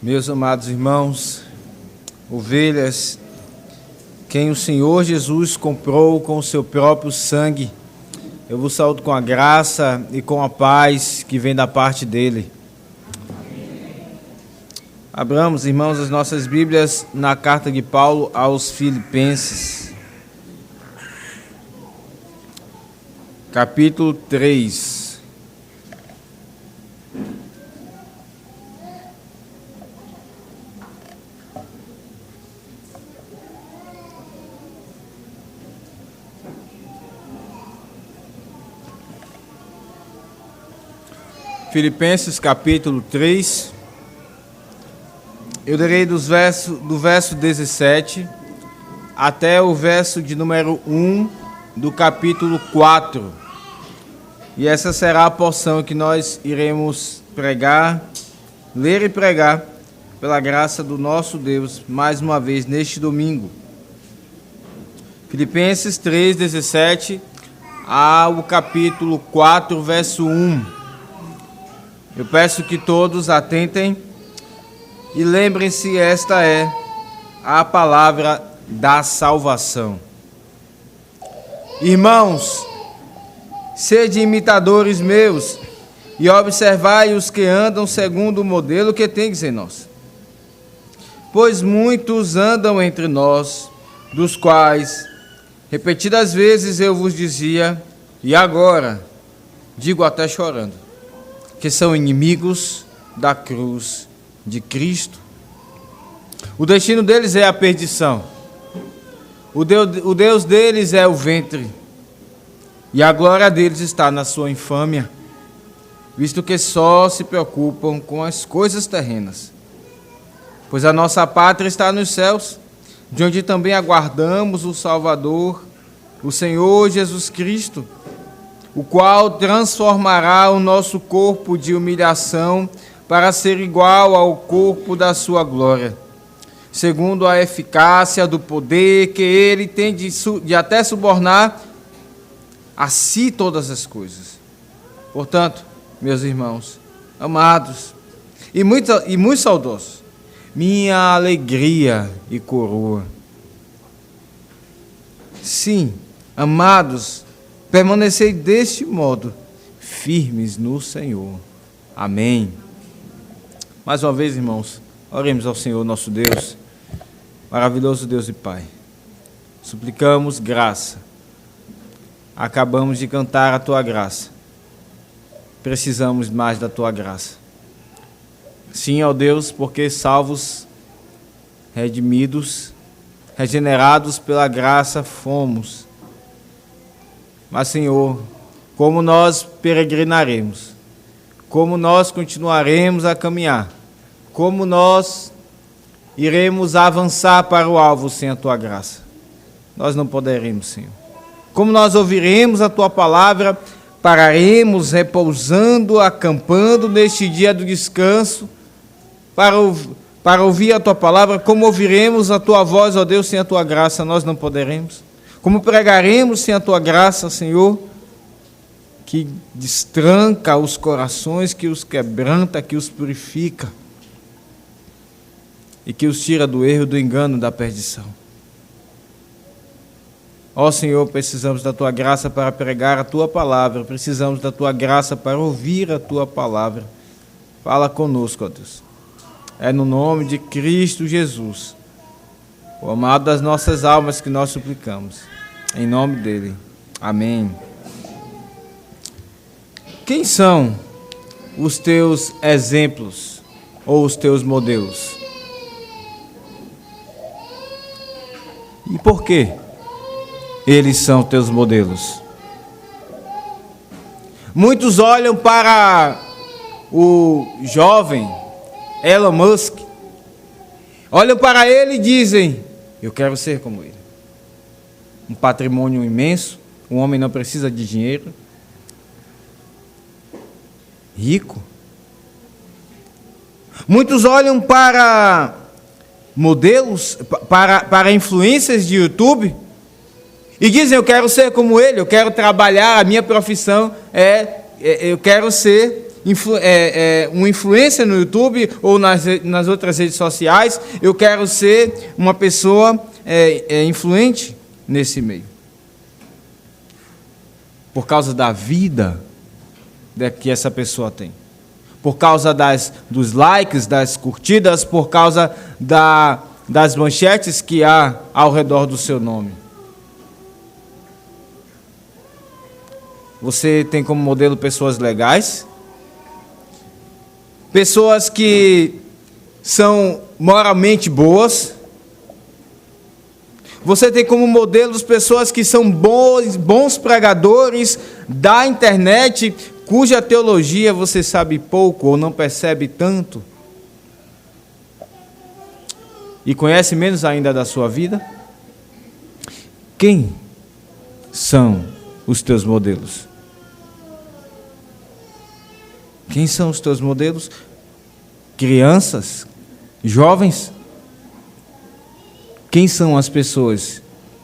Meus amados irmãos, ovelhas, quem o Senhor Jesus comprou com o seu próprio sangue, eu vos saúdo com a graça e com a paz que vem da parte dele. Abramos, irmãos, as nossas Bíblias na carta de Paulo aos Filipenses, capítulo 3. Filipenses capítulo 3, eu lerei do verso 17 até o verso de número 1 do capítulo 4. E essa será a porção que nós iremos pregar, ler e pregar, pela graça do nosso Deus, mais uma vez neste domingo. Filipenses 3, 17 ao capítulo 4, verso 1. Eu peço que todos atentem e lembrem-se, esta é a palavra da salvação. Irmãos, sede imitadores meus e observai os que andam segundo o modelo que tendes em nós. Pois muitos andam entre nós, dos quais, repetidas vezes eu vos dizia, e agora digo até chorando, que são inimigos da cruz de Cristo. O destino deles é a perdição. O Deus deles é o ventre. E a glória deles está na sua infâmia, visto que só se preocupam com as coisas terrenas. Pois a nossa pátria está nos céus, de onde também aguardamos o Salvador, o Senhor Jesus Cristo, o qual transformará o nosso corpo de humilhação para ser igual ao corpo da sua glória, segundo a eficácia do poder que ele tem de até subornar a si todas as coisas. Portanto, meus irmãos, amados e muito saudosos, minha alegria e coroa. Sim, amados, permanecei deste modo, firmes no Senhor. Amém. Mais uma vez, irmãos, oremos ao Senhor nosso Deus, maravilhoso Deus e Pai. Suplicamos graça. Acabamos de cantar a Tua graça. Precisamos mais da Tua graça. Sim, ó Deus, porque salvos, redimidos, regenerados pela graça fomos. Mas, Senhor, como nós peregrinaremos, como nós continuaremos a caminhar, como nós iremos avançar para o alvo sem a Tua graça? Nós não poderemos, Senhor. Como nós ouviremos a Tua palavra, pararemos repousando, acampando neste dia do descanso, para ouvir a Tua palavra, como ouviremos a Tua voz, ó Deus, sem a Tua graça? Nós não poderemos. Como pregaremos sem a Tua graça, Senhor, que destranca os corações, que os quebranta, que os purifica e que os tira do erro, do engano, da perdição. Ó Senhor, precisamos da Tua graça para pregar a Tua palavra, precisamos da Tua graça para ouvir a Tua palavra. Fala conosco, ó Deus. É no nome de Cristo Jesus, o amado das nossas almas, que nós suplicamos. Em nome dele. Amém. Quem são os teus exemplos ou os teus modelos? E por que eles são teus modelos? Muitos olham para o jovem Elon Musk, olham para ele e dizem: eu quero ser como ele. Um patrimônio imenso, um homem não precisa de dinheiro, rico. Muitos olham para modelos, para influências de YouTube e dizem: eu quero ser como ele, eu quero trabalhar, a minha profissão eu quero ser uma influência no YouTube ou nas outras redes sociais, eu quero ser uma pessoa influente nesse meio. Por causa da vida que essa pessoa tem. Por causa dos likes, das curtidas, por causa das manchetes que há ao redor do seu nome. Você tem como modelo pessoas legais, pessoas que são moralmente boas. Você tem como modelos pessoas que são bons pregadores da internet, cuja teologia você sabe pouco ou não percebe tanto. E conhece menos ainda da sua vida? Quem são os teus modelos? Quem são os teus modelos? Crianças? Jovens? Quem são as pessoas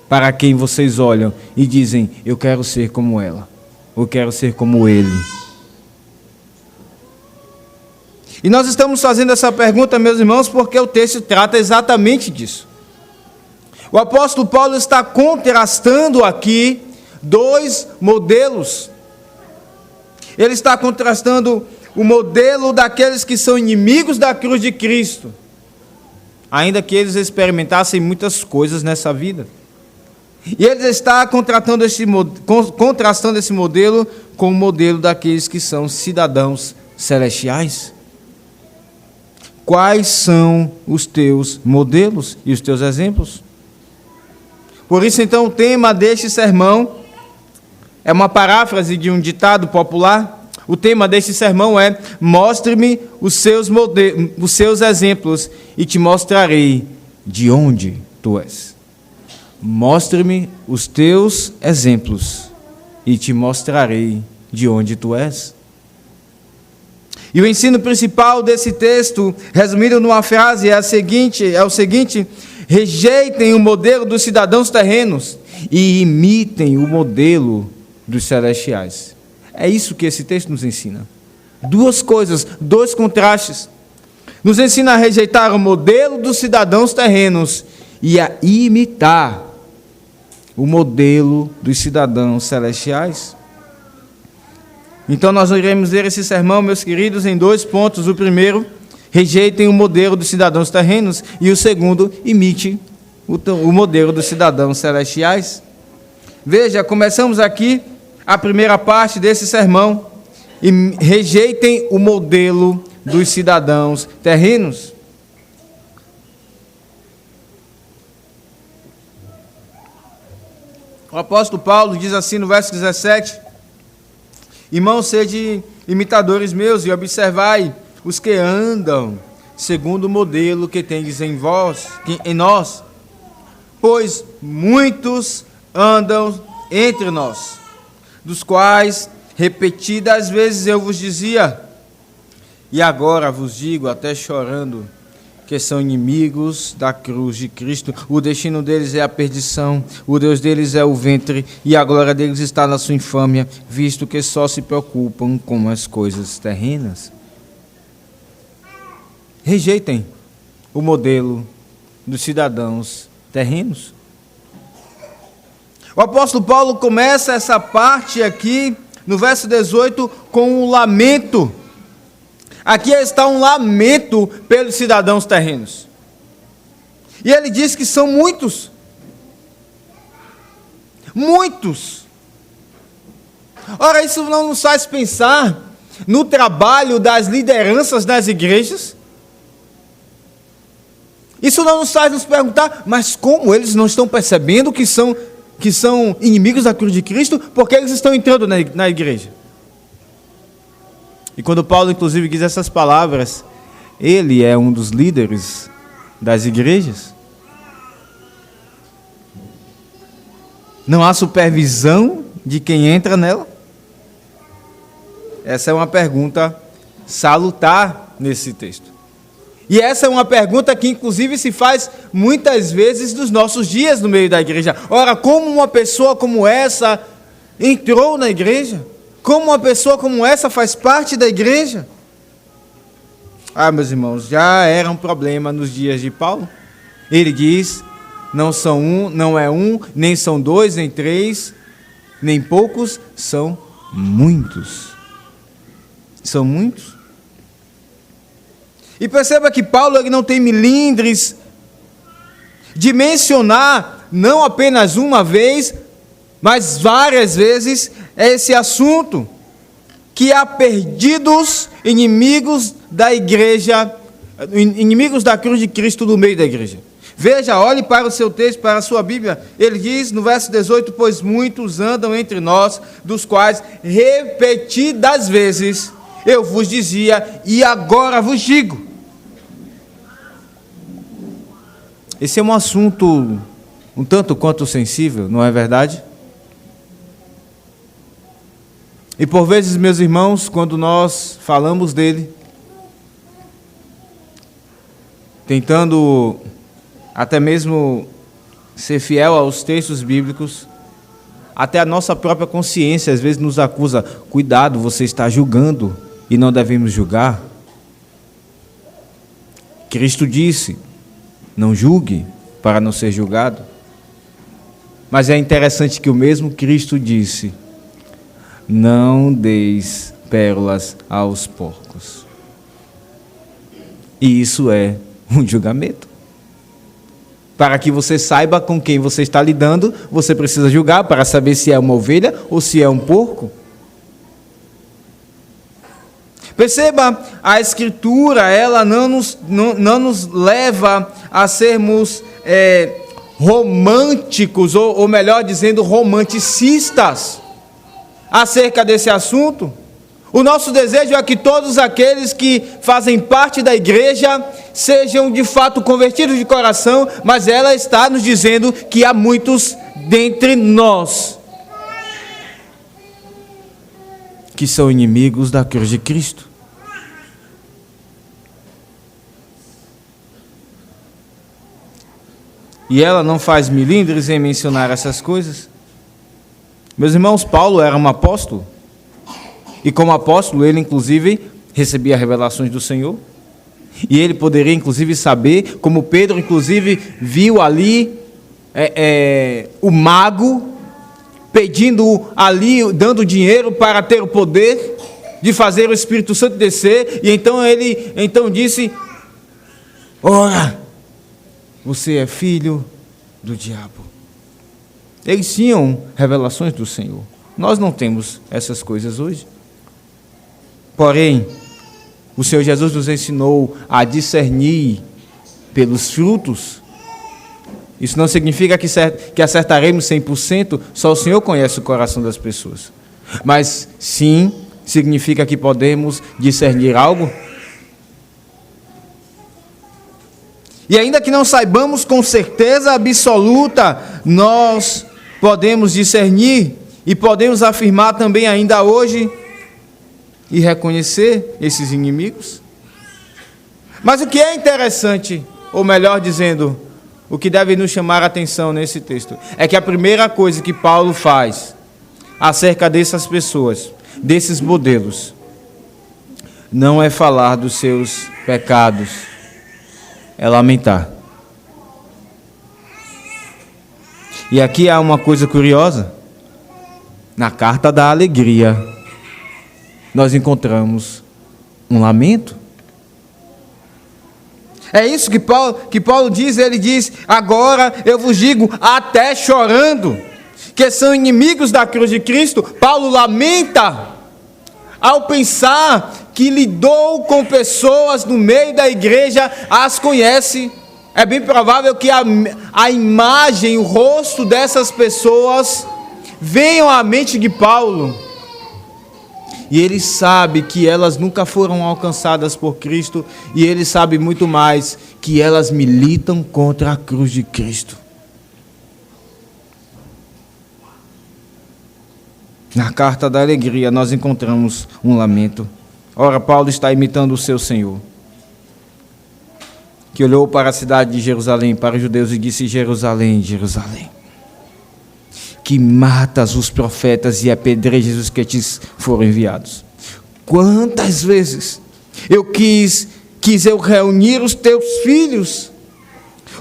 para quem vocês olham e dizem, eu quero ser como ela, eu quero ser como ele? E nós estamos fazendo essa pergunta, meus irmãos, porque o texto trata exatamente disso. O apóstolo Paulo está contrastando aqui dois modelos. Ele está contrastando o modelo daqueles que são inimigos da cruz de Cristo, ainda que eles experimentassem muitas coisas nessa vida. E ele está contrastando esse modelo com o modelo daqueles que são cidadãos celestiais. Quais são os teus modelos e os teus exemplos? Por isso, então, o tema deste sermão é uma paráfrase de um ditado popular. O tema deste sermão é: mostre-me os seus exemplos e te mostrarei de onde tu és. Mostre-me os teus exemplos e te mostrarei de onde tu és. E o ensino principal desse texto, resumido numa frase, é o seguinte: rejeitem o modelo dos cidadãos terrenos e imitem o modelo dos celestiais. É isso que esse texto nos ensina. Duas coisas, dois contrastes. Nos ensina a rejeitar o modelo dos cidadãos terrenos e a imitar o modelo dos cidadãos celestiais. Então nós iremos ver esse sermão, meus queridos, em dois pontos. O primeiro, rejeitem o modelo dos cidadãos terrenos, e o segundo, imite o modelo dos cidadãos celestiais. Veja, começamos aqui a primeira parte desse sermão. E rejeitem o modelo dos cidadãos terrenos. O apóstolo Paulo diz assim no verso 17: irmãos, sede imitadores meus e observai os que andam segundo o modelo que tendes em nós, pois muitos andam entre nós, dos quais repetidas vezes eu vos dizia, e agora vos digo até chorando, que são inimigos da cruz de Cristo. O destino deles é a perdição, o Deus deles é o ventre, e a glória deles está na sua infâmia, visto que só se preocupam com as coisas terrenas. Rejeitem o modelo dos cidadãos terrenos. O apóstolo Paulo começa essa parte aqui, no verso 18, com um lamento. Aqui está um lamento pelos cidadãos terrenos. E ele diz que são muitos. Muitos. Ora, isso não nos faz pensar no trabalho das lideranças das igrejas? Isso não nos faz nos perguntar, mas como eles não estão percebendo que são inimigos da cruz de Cristo? Porque eles estão entrando na igreja. E quando Paulo, inclusive, diz essas palavras, ele é um dos líderes das igrejas. Não há supervisão de quem entra nela? Essa é uma pergunta salutar nesse texto. E essa é uma pergunta que, inclusive, se faz muitas vezes nos nossos dias no meio da igreja. Ora, como uma pessoa como essa entrou na igreja? Como uma pessoa como essa faz parte da igreja? Meus irmãos, já era um problema nos dias de Paulo. Ele diz, não é um, nem são dois, nem três, nem poucos, são muitos. São muitos. E perceba que Paulo ele não tem melindres de mencionar, não apenas uma vez, mas várias vezes, esse assunto, que há perdidos inimigos da igreja, inimigos da cruz de Cristo no meio da igreja. Veja, olhe para o seu texto, para a sua Bíblia. Ele diz no verso 18, pois muitos andam entre nós, dos quais repetidas vezes eu vos dizia, e agora vos digo. Esse é um assunto um tanto quanto sensível, não é verdade? E por vezes, meus irmãos, quando nós falamos dele, tentando até mesmo ser fiel aos textos bíblicos, até a nossa própria consciência às vezes nos acusa, cuidado, você está julgando e não devemos julgar. Cristo disse, não julgue para não ser julgado. Mas é interessante que o mesmo Cristo disse, não deis pérolas aos porcos. E isso é um julgamento. Para que você saiba com quem você está lidando, você precisa julgar para saber se é uma ovelha ou se é um porco. Perceba, a Escritura, ela não nos leva a sermos românticos, ou melhor dizendo, romanticistas acerca desse assunto. O nosso desejo é que todos aqueles que fazem parte da igreja sejam de fato convertidos de coração, mas ela está nos dizendo que há muitos dentre nós que são inimigos da cruz de Cristo. E ela não faz milindres em mencionar essas coisas. Meus irmãos, Paulo era um apóstolo. E como apóstolo, ele inclusive recebia revelações do Senhor. E ele poderia inclusive saber, como Pedro inclusive viu ali o mago pedindo ali, dando dinheiro para ter o poder de fazer o Espírito Santo descer. E então ele disse, ora, você é filho do diabo. Eles tinham revelações do Senhor. Nós não temos essas coisas hoje. Porém, o Senhor Jesus nos ensinou a discernir pelos frutos. Isso não significa que acertaremos 100%, só o Senhor conhece o coração das pessoas. Mas sim, significa que podemos discernir algo. E ainda que não saibamos com certeza absoluta, nós podemos discernir e podemos afirmar também ainda hoje e reconhecer esses inimigos. Mas o que é interessante, ou melhor dizendo, o que deve nos chamar a atenção nesse texto, é que a primeira coisa que Paulo faz acerca dessas pessoas, desses modelos, não é falar dos seus pecados, é lamentar. E aqui há uma coisa curiosa. Na carta da alegria, nós encontramos um lamento. É isso que Paulo diz, ele diz, agora eu vos digo, até chorando, que são inimigos da cruz de Cristo. Paulo lamenta ao pensar que lidou com pessoas no meio da igreja, as conhece. É bem provável que a imagem, o rosto dessas pessoas venham à mente de Paulo. E ele sabe que elas nunca foram alcançadas por Cristo, e ele sabe muito mais, que elas militam contra a cruz de Cristo. Na carta da alegria nós encontramos um lamento. Ora, Paulo está imitando o seu Senhor, que olhou para a cidade de Jerusalém, para os judeus, e disse, Jerusalém, Jerusalém, que matas os profetas e apedrejas os que te foram enviados. Quantas vezes quis eu reunir os teus filhos,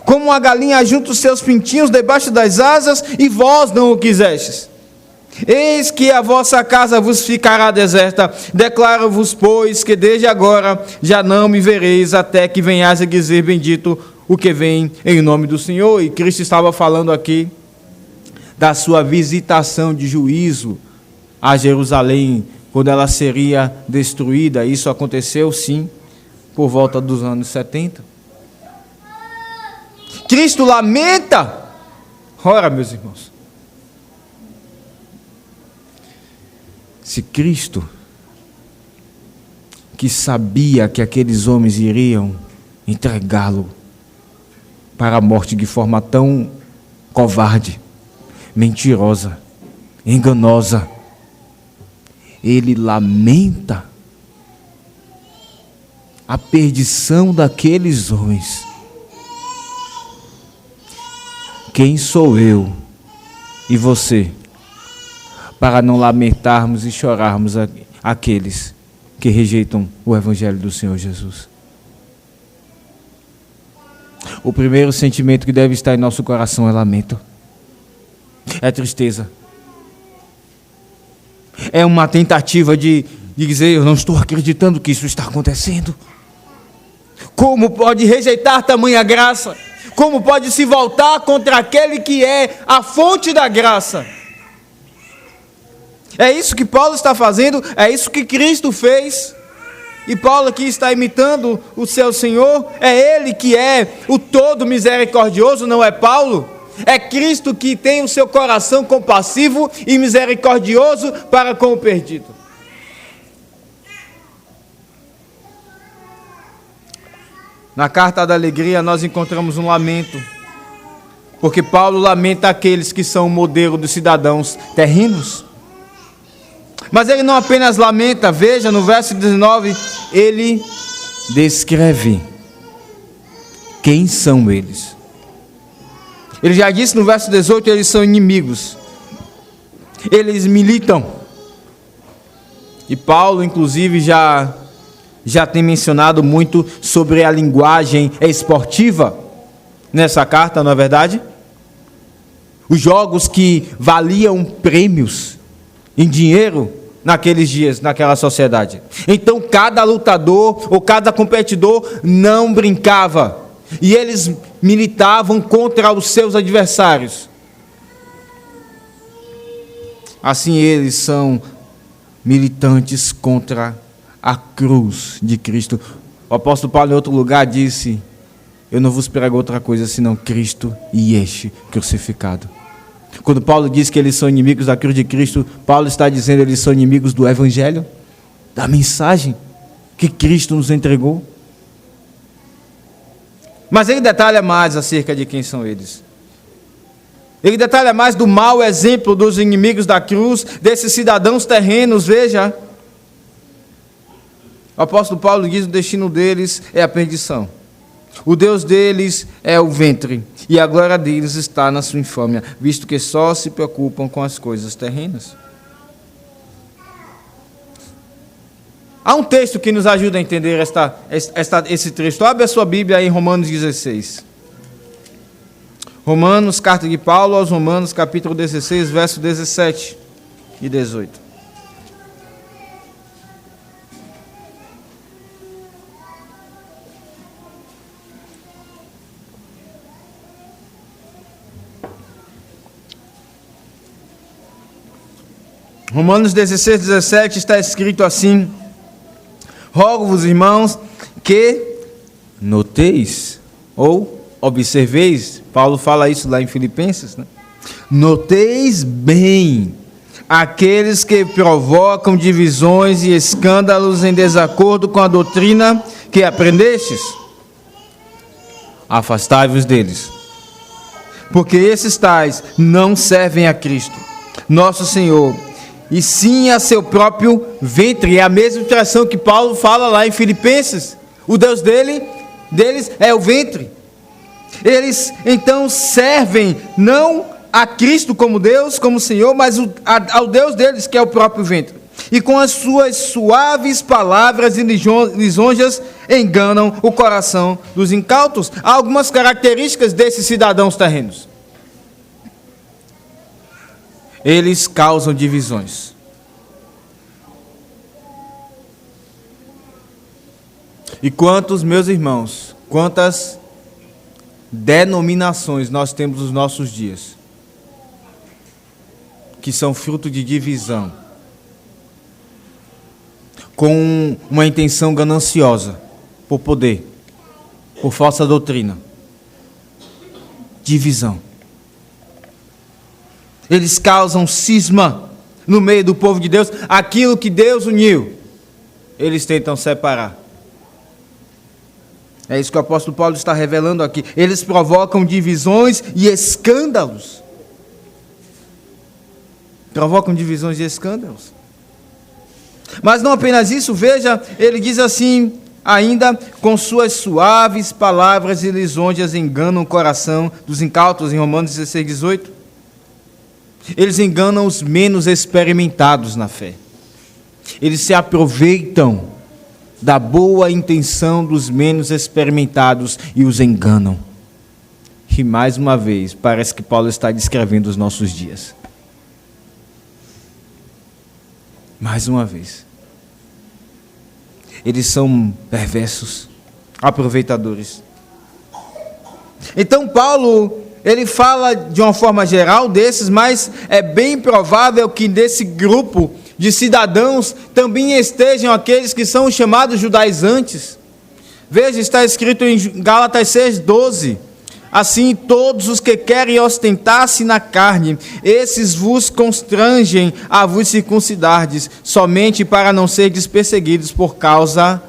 como uma galinha junta os seus pintinhos debaixo das asas, e vós não o quisestes. Eis que a vossa casa vos ficará deserta. Declaro-vos, pois, que desde agora já não me vereis, até que venhais a dizer: bendito o que vem em nome do Senhor. E Cristo estava falando aqui da sua visitação de juízo a Jerusalém, quando ela seria destruída. Isso aconteceu, sim, por volta dos anos 70. Cristo lamenta. Ora, meus irmãos, se Cristo, que sabia que aqueles homens iriam entregá-lo para a morte de forma tão covarde, mentirosa, enganosa, ele lamenta a perdição daqueles homens. Quem sou eu e você para não lamentarmos e chorarmos aqueles que rejeitam o Evangelho do Senhor Jesus? O primeiro sentimento que deve estar em nosso coração é lamento, é tristeza, é uma tentativa de dizer: eu não estou acreditando que isso está acontecendo. Como pode rejeitar tamanha graça? Como pode se voltar contra aquele que é a fonte da graça? É isso que Paulo está fazendo, é isso que Cristo fez. E Paulo aqui está imitando o seu Senhor. É Ele que é o todo misericordioso, não é Paulo? É Cristo que tem o seu coração compassivo e misericordioso para com o perdido. Na carta da alegria nós encontramos um lamento, porque Paulo lamenta aqueles que são o modelo dos cidadãos terrenos. Mas ele não apenas lamenta, veja no verso 19, ele descreve quem são eles. Ele já disse no verso 18, eles são inimigos, eles militam. E Paulo, inclusive, já tem mencionado muito sobre a linguagem esportiva nessa carta, não é verdade? Os jogos que valiam prêmios em dinheiro naqueles dias, naquela sociedade. Então cada lutador ou cada competidor não brincava, e eles militavam contra os seus adversários. Assim eles são militantes contra a cruz de Cristo. O apóstolo Paulo em outro lugar disse: eu não vos prego outra coisa senão Cristo e este crucificado. Quando Paulo diz que eles são inimigos da cruz de Cristo, Paulo está dizendo que eles são inimigos do Evangelho, da mensagem que Cristo nos entregou. Mas ele detalha mais acerca de quem são eles. Ele detalha mais do mau exemplo dos inimigos da cruz, desses cidadãos terrenos. Veja, o apóstolo Paulo diz que o destino deles é a perdição. O Deus deles é o ventre, e a glória deles está na sua infâmia, visto que só se preocupam com as coisas terrenas. Há um texto que nos ajuda a entender esse trecho. Abre a sua Bíblia aí em Romanos 16. Romanos, carta de Paulo aos Romanos, capítulo 16, verso 17 e 18. Romanos 16, 17 está escrito assim: rogo-vos, irmãos, que noteis, ou observeis, Paulo fala isso lá em Filipenses, né? Noteis bem aqueles que provocam divisões e escândalos em desacordo com a doutrina que aprendestes. Afastai-vos deles, porque esses tais não servem a Cristo, nosso Senhor, e sim a seu próprio ventre. É a mesma expressão que Paulo fala lá em Filipenses. O Deus deles é o ventre. Eles então servem não a Cristo como Deus, como Senhor, mas ao Deus deles, que é o próprio ventre. E com as suas suaves palavras e lisonjas enganam o coração dos incautos. Há algumas características desses cidadãos terrenos. Eles causam divisões. E quantos, meus irmãos, quantas denominações nós temos nos nossos dias, que são fruto de divisão, com uma intenção gananciosa, por poder, por falsa doutrina. Divisão. Eles causam cisma no meio do povo de Deus. Aquilo que Deus uniu, eles tentam separar. É isso que o apóstolo Paulo está revelando aqui. Eles provocam divisões e escândalos. Provocam divisões e escândalos. Mas não apenas isso, veja, ele diz assim, ainda, com suas suaves palavras e lisonjas enganam o coração dos incautos, em Romanos 16, 18. Eles enganam os menos experimentados na fé. Eles se aproveitam da boa intenção dos menos experimentados e os enganam. E mais uma vez, parece que Paulo está descrevendo os nossos dias. Mais uma vez. Eles são perversos, aproveitadores. Então Paulo, ele fala de uma forma geral desses, mas é bem provável que desse grupo de cidadãos também estejam aqueles que são chamados judaizantes. Veja, está escrito em Gálatas 6:12. Assim, todos os que querem ostentar-se na carne, esses vos constrangem a vos circuncidardes, somente para não serdes perseguidos por causa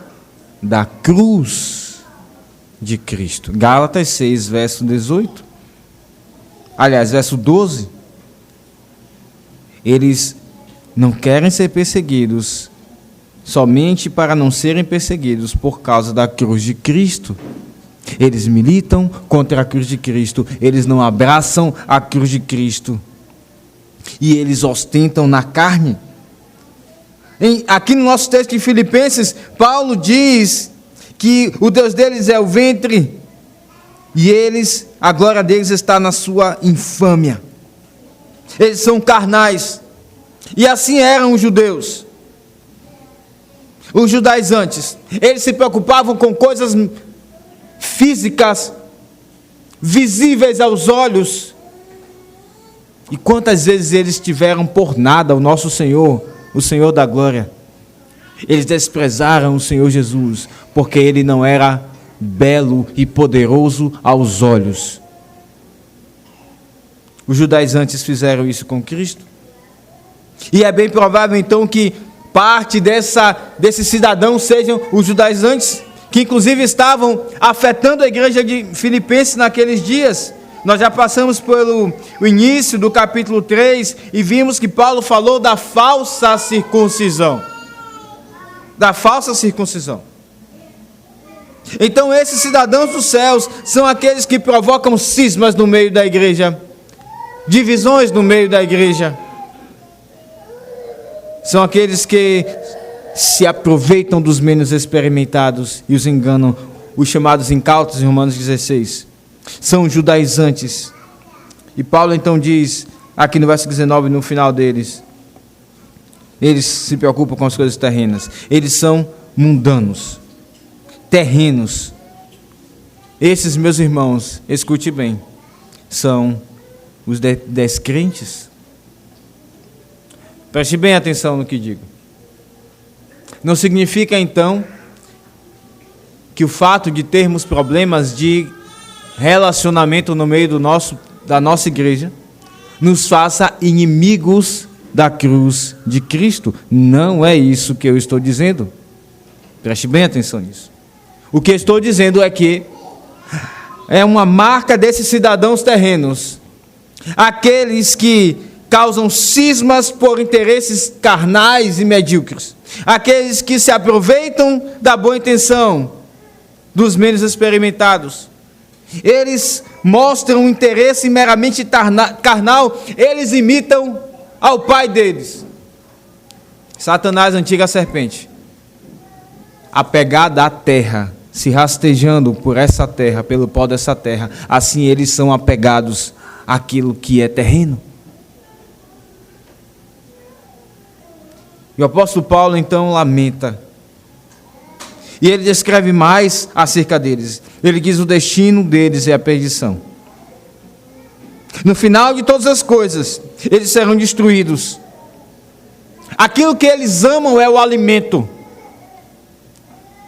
da cruz de Cristo. Gálatas 6, verso 18. Aliás, verso 12. Eles não querem ser perseguidos, somente para não serem perseguidos por causa da cruz de Cristo. Eles militam contra a cruz de Cristo, eles não abraçam a cruz de Cristo. E eles ostentam na carne. Aqui no nosso texto de Filipenses, Paulo diz que o Deus deles é o ventre, e eles, a glória deles está na sua infâmia. Eles são carnais. E assim eram os judeus. Os judaizantes. Eles se preocupavam com coisas físicas, visíveis aos olhos. E quantas vezes eles tiveram por nada o nosso Senhor, o Senhor da glória. Eles desprezaram o Senhor Jesus, porque Ele não era belo e poderoso aos olhos. Os judaizantes fizeram isso com Cristo. E é bem provável então que parte desses cidadãos sejam os judaizantes, que inclusive estavam afetando a igreja de Filipenses naqueles dias. Nós já passamos pelo início do capítulo 3 e vimos que Paulo falou da falsa circuncisão. Da falsa circuncisão. Então esses cidadãos dos céus são aqueles que provocam cismas no meio da igreja, divisões no meio da igreja. São aqueles que se aproveitam dos menos experimentados e os enganam, os chamados incautos em Romanos 16. São judaizantes. E Paulo então diz, aqui no verso 19, no final deles, eles se preocupam com as coisas terrenas. Eles são mundanos, terrenos. Esses, meus irmãos, escute bem, são os descrentes. Preste bem atenção no que digo. Não significa, então, que o fato de termos problemas de relacionamento no meio da nossa igreja nos faça inimigos da cruz de Cristo. Não é isso que eu estou dizendo. Preste bem atenção nisso. O que eu estou dizendo é que é uma marca desses cidadãos terrenos, aqueles que causam cismas por interesses carnais e medíocres, aqueles que se aproveitam da boa intenção dos menos experimentados eles mostram um interesse meramente carnal, eles imitam ao pai deles. Satanás, a antiga serpente, apegada à terra, se rastejando por essa terra, pelo pó dessa terra, assim eles são apegados àquilo que é terreno. E o apóstolo Paulo então lamenta. E ele descreve mais acerca deles. Ele diz: o destino deles é a perdição. No final de todas as coisas, eles serão destruídos. Aquilo que eles amam é o alimento,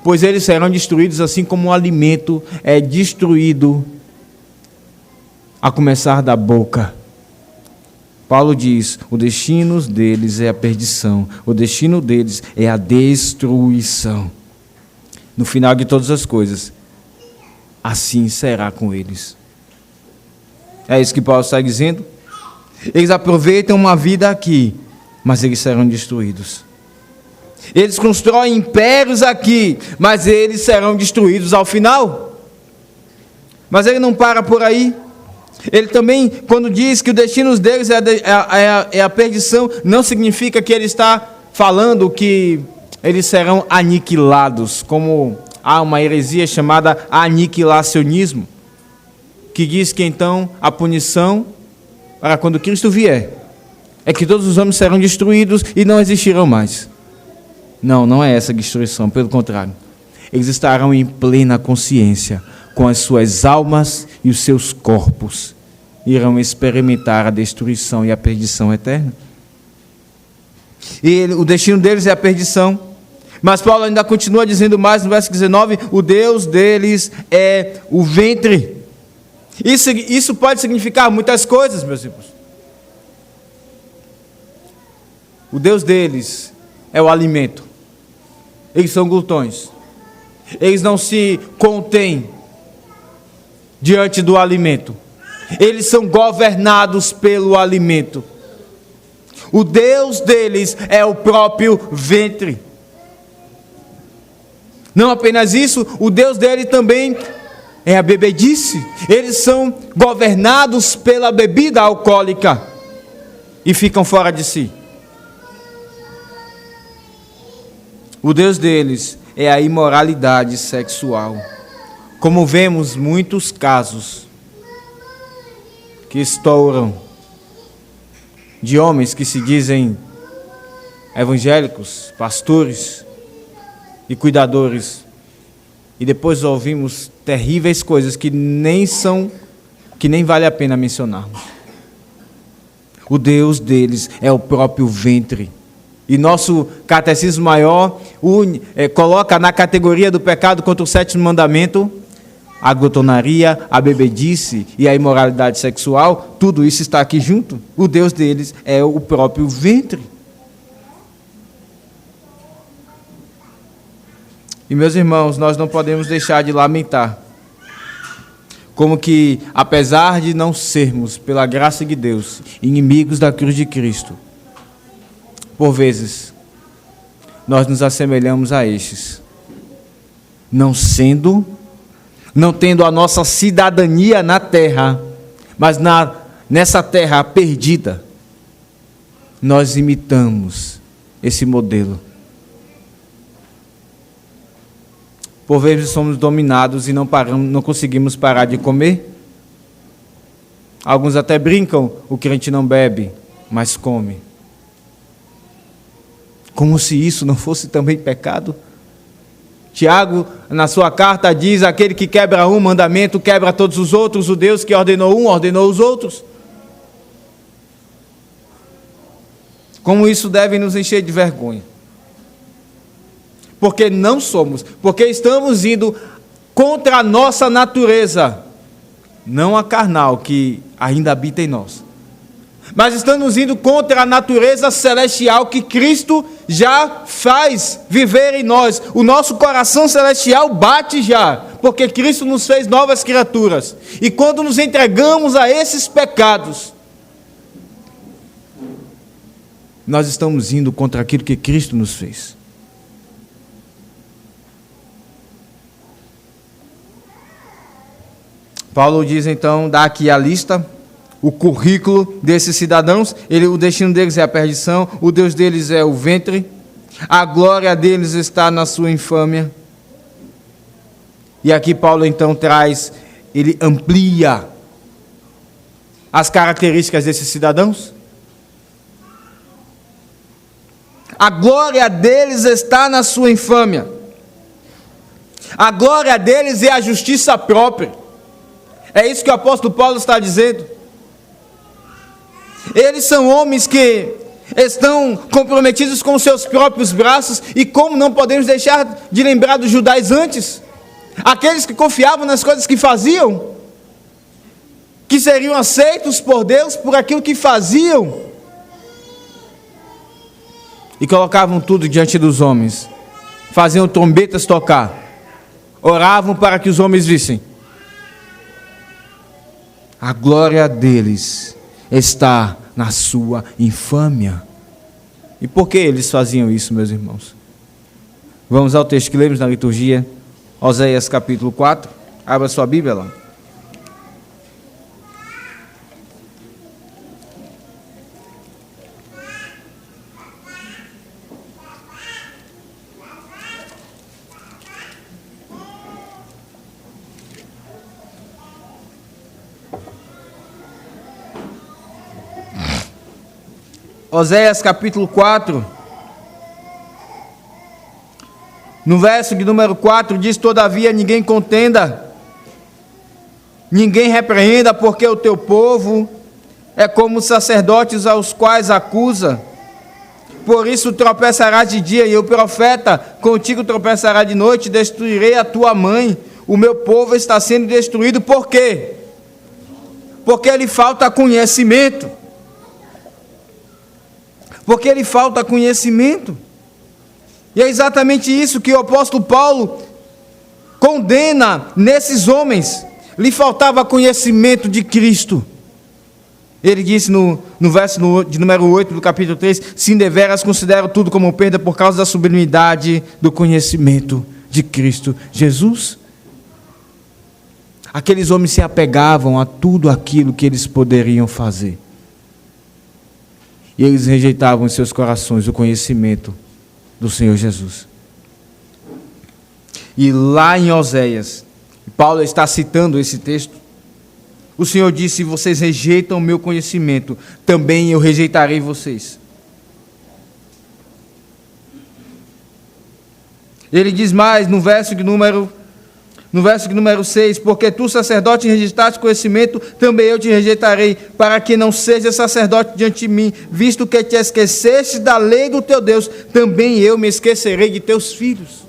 pois eles serão destruídos assim como o alimento é destruído a começar da boca. Paulo diz: o destino deles é a perdição, o destino deles é a destruição. No final de todas as coisas, assim será com eles. É isso que Paulo está dizendo. Eles aproveitam uma vida aqui, mas eles serão destruídos. Eles constroem impérios aqui, mas eles serão destruídos ao final. Mas ele não para por aí. Ele também, quando diz que o destino deles é a perdição, não significa que ele está falando que eles serão aniquilados, como há uma heresia chamada aniquilacionismo, que diz que então a punição, para quando Cristo vier, é que todos os homens serão destruídos e não existirão mais. Não, não é essa destruição, pelo contrário. Eles estarão em plena consciência, com as suas almas e os seus corpos. Irão experimentar a destruição e a perdição eterna. E o destino deles é a perdição. Mas Paulo ainda continua dizendo mais no verso 19: o Deus deles é o ventre. Isso pode significar muitas coisas, meus irmãos. O Deus deles é o alimento. Eles são glutões. Eles não se contêm diante do alimento. Eles são governados pelo alimento. O Deus deles é o próprio ventre. Não apenas isso, o Deus dele também é a bebedice. Eles são governados pela bebida alcoólica e ficam fora de si. O Deus deles é a imoralidade sexual. Como vemos muitos casos que estouram de homens que se dizem evangélicos, pastores e cuidadores, e depois ouvimos terríveis coisas que nem vale a pena mencionarmos. O Deus deles é o próprio ventre. E nosso catecismo maior coloca na categoria do pecado contra o sétimo mandamento a glutonaria, a bebedice e a imoralidade sexual. Tudo isso está aqui junto. O Deus deles é o próprio ventre. E meus irmãos, nós não podemos deixar de lamentar como que, apesar de não sermos, pela graça de Deus, inimigos da cruz de Cristo, por vezes, nós nos assemelhamos a estes, não tendo a nossa cidadania na terra, mas nessa terra perdida, nós imitamos esse modelo. Por vezes somos dominados e não conseguimos parar de comer. Alguns até brincam: o crente não bebe, mas come. Como se isso não fosse também pecado. Tiago, na sua carta, diz: aquele que quebra um mandamento, quebra todos os outros. O Deus que ordenou um, ordenou os outros. Como isso deve nos encher de vergonha. Porque estamos indo contra a nossa natureza, não a carnal que ainda habita em nós, mas estamos indo contra a natureza celestial que Cristo já faz viver em nós. O nosso coração celestial bate já, porque Cristo nos fez novas criaturas. E quando nos entregamos a esses pecados, nós estamos indo contra aquilo que Cristo nos fez. Paulo diz então, dá aqui a lista, o currículo desses cidadãos. O destino deles é a perdição, o Deus deles é o ventre, a glória deles está na sua infâmia. E aqui Paulo então ele amplia as características desses cidadãos. A glória deles está na sua infâmia. A glória deles é a justiça própria. É isso que o apóstolo Paulo está dizendo. Eles são homens que estão comprometidos com seus próprios braços, e como não podemos deixar de lembrar dos judaizantes, aqueles que confiavam nas coisas que faziam, que seriam aceitos por Deus por aquilo que faziam, e colocavam tudo diante dos homens, faziam trombetas tocar, oravam para que os homens vissem. A glória deles está na sua infâmia. E por que eles faziam isso, meus irmãos? Vamos ao texto que lemos na liturgia, Oséias capítulo 4. Abra sua Bíblia lá. Oséias capítulo 4, no verso de número 4, diz: todavia ninguém contenda, ninguém repreenda, porque o teu povo é como os sacerdotes aos quais acusa. Por isso tropeçarás de dia, e o profeta contigo tropeçará de noite. Destruirei a tua mãe. O meu povo está sendo destruído. Por quê? Porque lhe falta conhecimento. Porque lhe falta conhecimento. E é exatamente isso que o apóstolo Paulo condena nesses homens. Lhe faltava conhecimento de Cristo. Ele disse no verso de número 8 do capítulo 3: sim, deveras considero tudo como perda por causa da sublimidade do conhecimento de Cristo Jesus. Aqueles homens se apegavam a tudo aquilo que eles poderiam fazer. E eles rejeitavam em seus corações o conhecimento do Senhor Jesus. E lá em Oséias, Paulo está citando esse texto, o Senhor disse: se vocês rejeitam o meu conhecimento, também eu rejeitarei vocês. Ele diz mais no verso de número 6, porque tu, sacerdote, rejeitaste conhecimento, também eu te rejeitarei, para que não sejas sacerdote diante de mim, visto que te esqueceste da lei do teu Deus, também eu me esquecerei de teus filhos.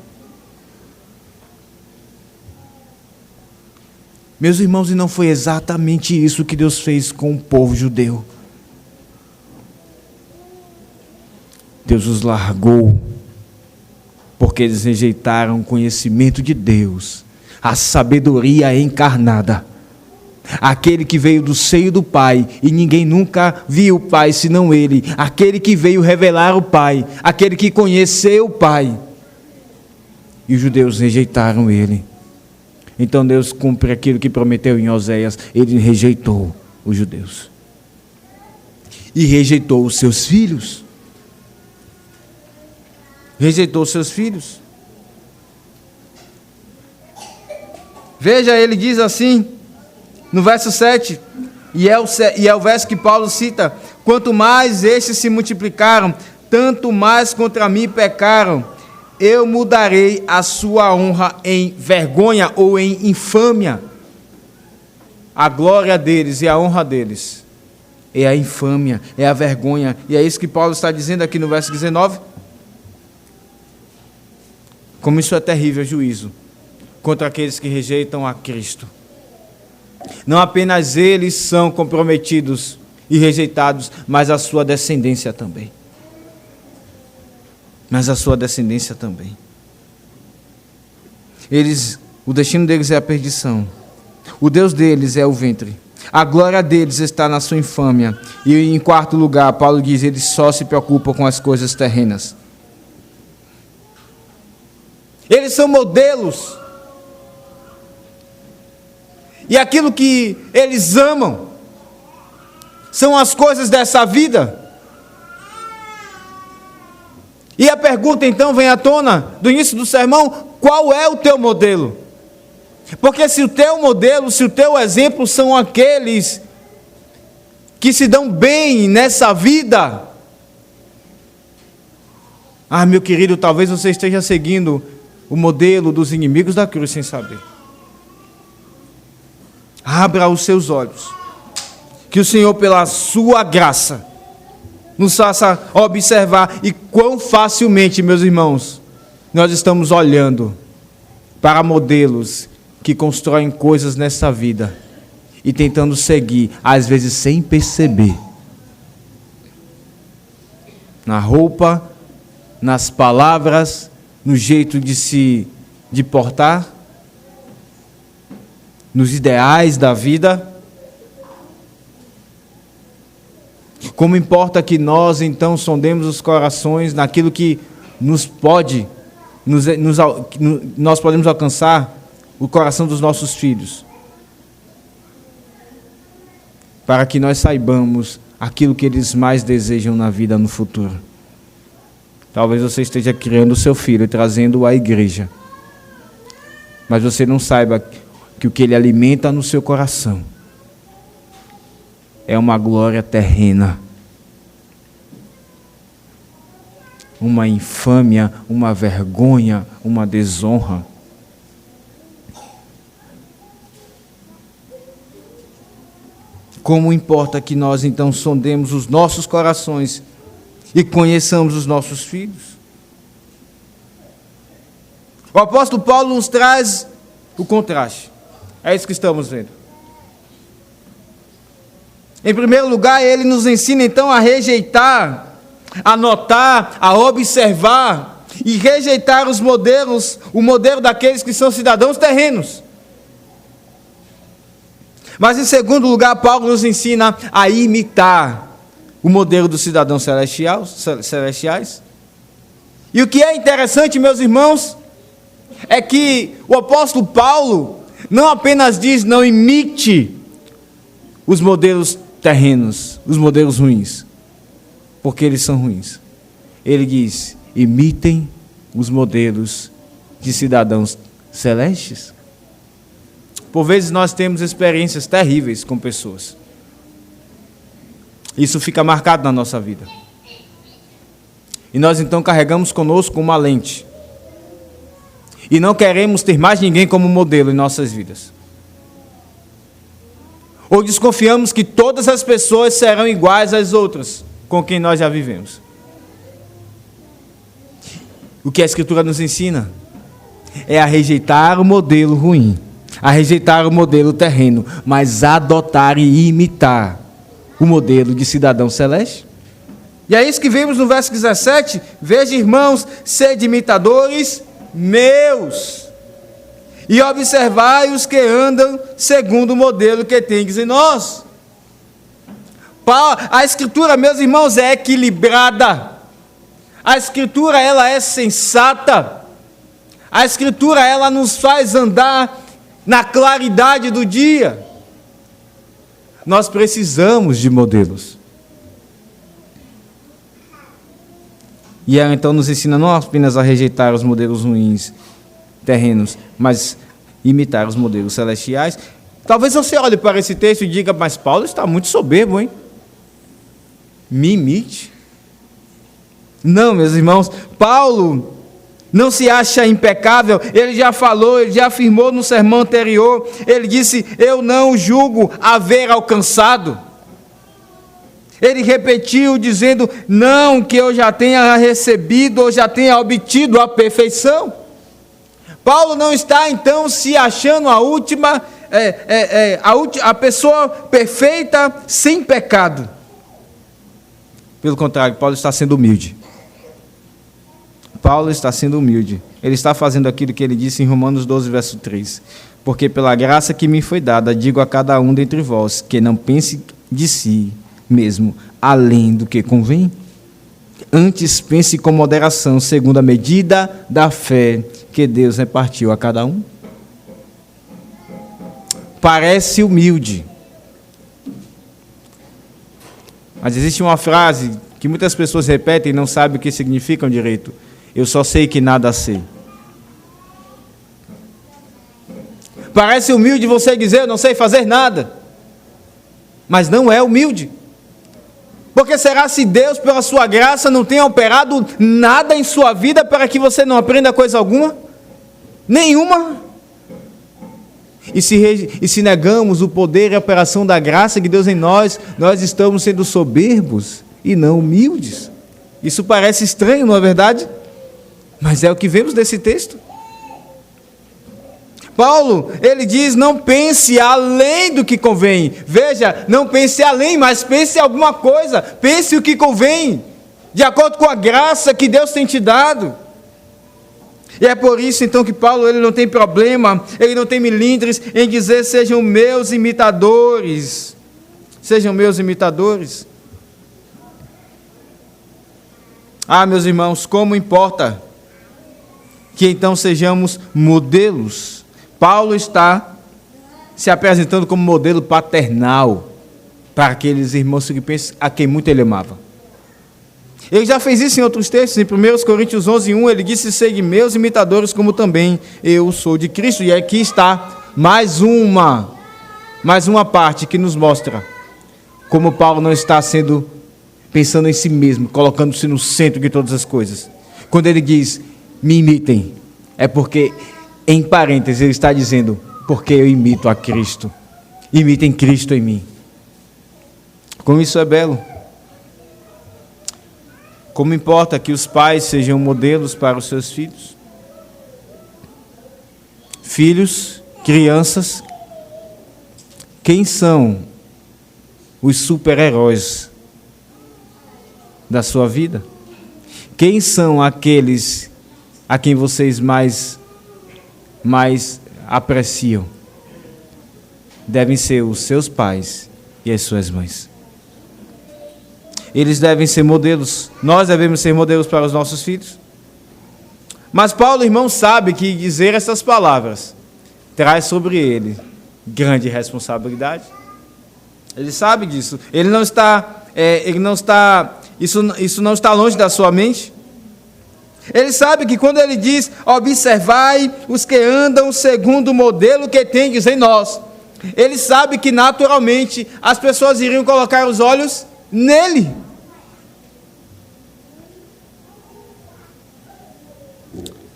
Meus irmãos, e não foi exatamente isso que Deus fez com o povo judeu. Deus os largou, porque eles rejeitaram o conhecimento de Deus, a sabedoria encarnada, aquele que veio do seio do Pai, e ninguém nunca viu o Pai senão Ele, aquele que veio revelar o Pai, aquele que conheceu o Pai. E os judeus rejeitaram Ele. Então Deus cumpre aquilo que prometeu em Oséias: Ele rejeitou os judeus. E rejeitou os seus filhos. Rejeitou os seus filhos. Veja, ele diz assim, no verso 7, e é o verso que Paulo cita: quanto mais estes se multiplicaram, tanto mais contra mim pecaram. Eu mudarei a sua honra em vergonha ou em infâmia. A glória deles e a honra deles é a infâmia, é a vergonha. E é isso que Paulo está dizendo aqui no verso 19. Como isso é terrível juízo contra aqueles que rejeitam a Cristo. Não apenas eles são comprometidos e rejeitados, mas a sua descendência também. O destino deles é a perdição. O Deus deles é o ventre. A glória deles está na sua infâmia. E em quarto lugar, Paulo diz: eles só se preocupam com as coisas terrenas. Eles são modelos. e aquilo que eles amam são as coisas dessa vida. E a pergunta então vem à tona do início do sermão: qual é o teu modelo? Porque se o teu modelo, se o teu exemplo são aqueles que se dão bem nessa vida, meu querido, talvez você esteja seguindo o modelo dos inimigos da cruz sem saber. Abra os seus olhos, que o Senhor, pela sua graça, nos faça observar e quão facilmente, meus irmãos, nós estamos olhando para modelos que constroem coisas nessa vida e tentando seguir, às vezes sem perceber, na roupa, nas palavras, no jeito de portar, nos ideais da vida. Como importa que nós então sondemos os corações naquilo que nós podemos alcançar o coração dos nossos filhos, para que nós saibamos aquilo que eles mais desejam na vida no futuro. Talvez você esteja criando o seu filho e trazendo-o à igreja, mas você não saiba que o que ele alimenta no seu coração é uma glória terrena, uma infâmia, uma vergonha, uma desonra. Como importa que nós então sondemos os nossos corações e conheçamos os nossos filhos. O apóstolo Paulo nos traz o contraste. É isso que estamos vendo. Em primeiro lugar, ele nos ensina então a rejeitar, a notar, a observar e rejeitar os modelos, o modelo daqueles que são cidadãos terrenos. Mas em segundo lugar, Paulo nos ensina a imitar o modelo dos cidadãos celestiais. E o que é interessante, meus irmãos, é que o apóstolo Paulo não apenas diz não imite os modelos terrenos, os modelos ruins, porque eles são ruins. Ele diz: imitem os modelos de cidadãos celestes. Por vezes nós temos experiências terríveis com pessoas. Isso fica marcado na nossa vida. E nós então carregamos conosco uma lente. E não queremos ter mais ninguém como modelo em nossas vidas. Ou desconfiamos que todas as pessoas serão iguais às outras com quem nós já vivemos. O que a Escritura nos ensina é a rejeitar o modelo ruim, a rejeitar o modelo terreno, mas adotar e imitar o modelo de cidadão celeste. E é isso que vemos no verso 17. Veja, irmãos, sede imitadores meus, e observai os que andam segundo o modelo que tendes em nós. A Escritura, meus irmãos, é equilibrada. A Escritura, ela é sensata. A Escritura, ela nos faz andar na claridade do dia. Nós precisamos de modelos. E ela então nos ensina não apenas a rejeitar os modelos ruins, terrenos, mas imitar os modelos celestiais. Talvez você olhe para esse texto e diga: mas Paulo está muito soberbo, hein? Me imite. Não, meus irmãos, Paulo não se acha impecável. Ele já falou, ele já afirmou no sermão anterior. Ele disse: eu não julgo haver alcançado. Ele repetiu dizendo: não que eu já tenha recebido ou já tenha obtido a perfeição. Paulo não está então se achando a pessoa perfeita sem pecado. Pelo contrário, Paulo está sendo humilde. Paulo está sendo humilde. Ele está fazendo aquilo que ele disse em Romanos 12, verso 3. Porque pela graça que me foi dada, digo a cada um dentre vós, que não pense de si mesmo além do que convém. Antes pense com moderação, segundo a medida da fé que Deus repartiu a cada um. parece humilde. Mas existe uma frase que muitas pessoas repetem e não sabem o que significam direito. Eu só sei que nada sei. Parece humilde você dizer, eu não sei fazer nada. Mas não é humilde. Porque será se Deus, pela sua graça, não tem operado nada em sua vida para que você não aprenda coisa alguma? Nenhuma. E se negamos o poder e a operação da graça de Deus em nós, nós estamos sendo soberbos e não humildes. Isso parece estranho, não é verdade? Mas é o que vemos desse texto. Paulo, ele diz, não pense além do que convém. Veja, não pense além, mas pense alguma coisa. Pense o que convém, de acordo com a graça que Deus tem te dado. E é por isso, então, que Paulo, ele não tem problema, ele não tem milindres em dizer, sejam meus imitadores. Sejam meus imitadores. Ah, meus irmãos, como importa que então sejamos modelos. Paulo está se apresentando como modelo paternal para aqueles irmãos filipenses a quem muito ele amava. Ele já fez isso em outros textos, em 1 Coríntios 11:1, ele disse, segue meus imitadores como também eu sou de Cristo. E aqui está mais uma parte que nos mostra como Paulo não está pensando em si mesmo, colocando-se no centro de todas as coisas. Quando ele diz, me imitem, é porque, em parênteses, ele está dizendo, porque eu imito a Cristo. Imitem Cristo em mim. Como isso é belo. Como importa que os pais sejam modelos para os seus filhos. Filhos, crianças, quem são os super-heróis da sua vida? Quem são aqueles a quem vocês mais apreciam? Devem ser os seus pais e as suas mães. Eles devem ser modelos. Nós devemos ser modelos para os nossos filhos. Mas Paulo, irmão, sabe que dizer essas palavras traz sobre ele grande responsabilidade. Ele sabe disso. Isso não está longe da sua mente. Ele sabe que quando ele diz, observai os que andam segundo o modelo que tendes em nós, ele sabe que naturalmente as pessoas iriam colocar os olhos nele.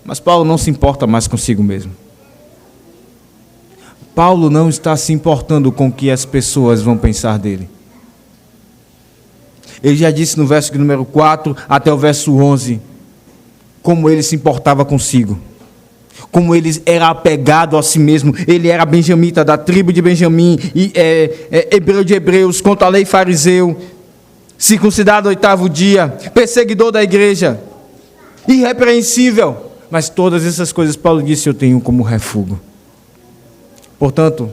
Mas Paulo não se importa mais consigo mesmo. Paulo não está se importando com o que as pessoas vão pensar dele. Ele já disse no verso número 4 até o verso 11, como ele se importava consigo. Como ele era apegado a si mesmo. Ele era benjamita, da tribo de Benjamim, hebreu de hebreus, quanto à lei fariseu, circuncidado ao 8º dia, perseguidor da igreja, irrepreensível. Mas todas essas coisas Paulo disse, eu tenho como refúgio. Portanto,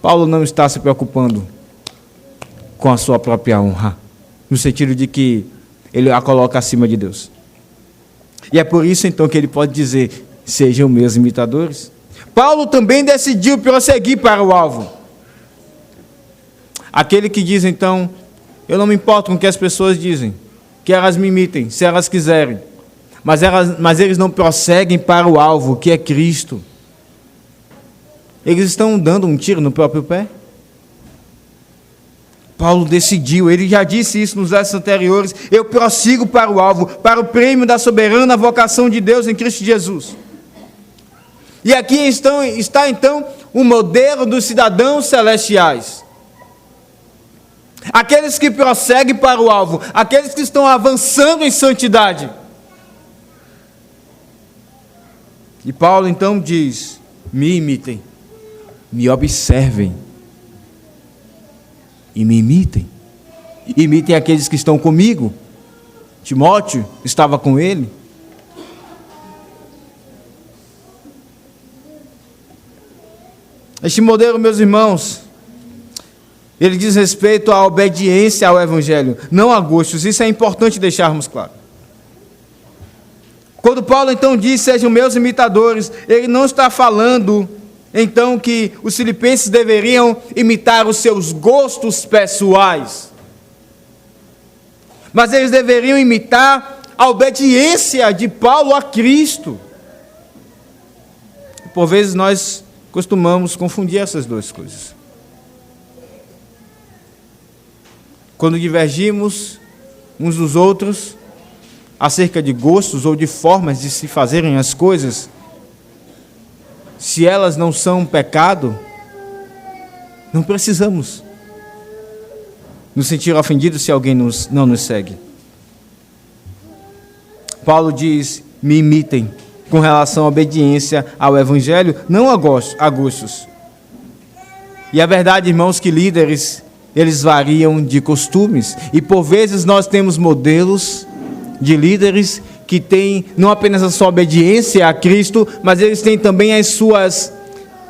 Paulo não está se preocupando com a sua própria honra, no sentido de que ele a coloca acima de Deus. E é por isso então que ele pode dizer, sejam meus imitadores. Paulo também decidiu prosseguir para o alvo. Aquele que diz então, eu não me importo com o que as pessoas dizem, que elas me imitem, se elas quiserem. Mas eles não prosseguem para o alvo, que é Cristo. Eles estão dando um tiro no próprio pé. Paulo decidiu, ele já disse isso nos versos anteriores, eu prossigo para o alvo, para o prêmio da soberana vocação de Deus em Cristo Jesus. E aqui está então o modelo dos cidadãos celestiais. Aqueles que prosseguem para o alvo, aqueles que estão avançando em santidade. E Paulo então diz, me imitem, me observem e me imitem. Imitem aqueles que estão comigo. Timóteo estava com ele. Este modelo, meus irmãos, ele diz respeito à obediência ao Evangelho, não a gostos. Isso é importante deixarmos claro. Quando Paulo então diz, sejam meus imitadores, ele não está falando então que os filipenses deveriam imitar os seus gostos pessoais, mas eles deveriam imitar a obediência de Paulo a Cristo. Por vezes nós costumamos confundir essas duas coisas. Quando divergimos uns dos outros acerca de gostos ou de formas de se fazerem as coisas, se elas não são um pecado, não precisamos nos sentir ofendidos se alguém não nos segue. Paulo diz: me imitem com relação à obediência ao Evangelho, não a gostos. E a verdade, irmãos, que líderes, eles variam de costumes. E por vezes nós temos modelos de líderes que têm não apenas a sua obediência a Cristo, mas eles têm também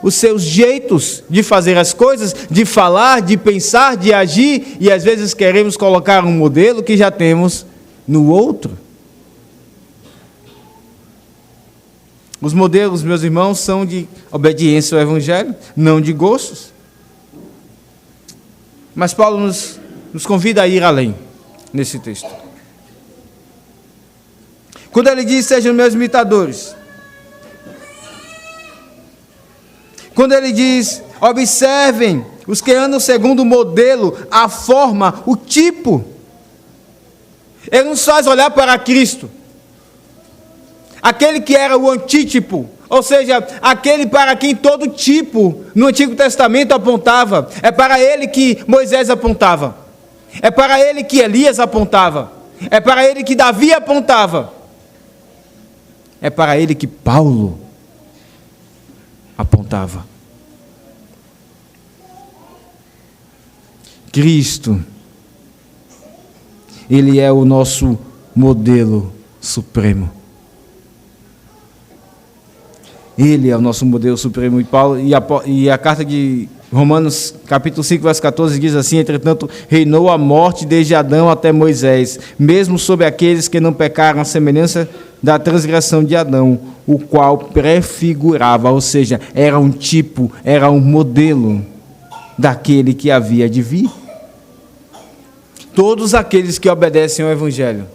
os seus jeitos de fazer as coisas, de falar, de pensar, de agir, e às vezes queremos colocar um modelo que já temos no outro. Os modelos, meus irmãos, são de obediência ao Evangelho, não de gostos. Mas Paulo nos convida a ir além nesse texto. Quando ele diz: sejam meus imitadores. Quando ele diz: observem os que andam segundo o modelo, a forma, o tipo. Ele nos faz olhar para Cristo, aquele que era o antítipo, ou seja, aquele para quem todo tipo no Antigo Testamento apontava. É para ele que Moisés apontava, é para ele que Elias apontava, é para ele que Davi apontava, é para ele que Paulo apontava. Cristo, ele é o nosso modelo supremo. Ele é o nosso modelo supremo. E a carta de Romanos, capítulo 5, verso 14, diz assim: entretanto, reinou a morte desde Adão até Moisés, mesmo sobre aqueles que não pecaram, à semelhança da transgressão de Adão, o qual prefigurava, ou seja, era um tipo, era um modelo daquele que havia de vir. Todos aqueles que obedecem ao Evangelho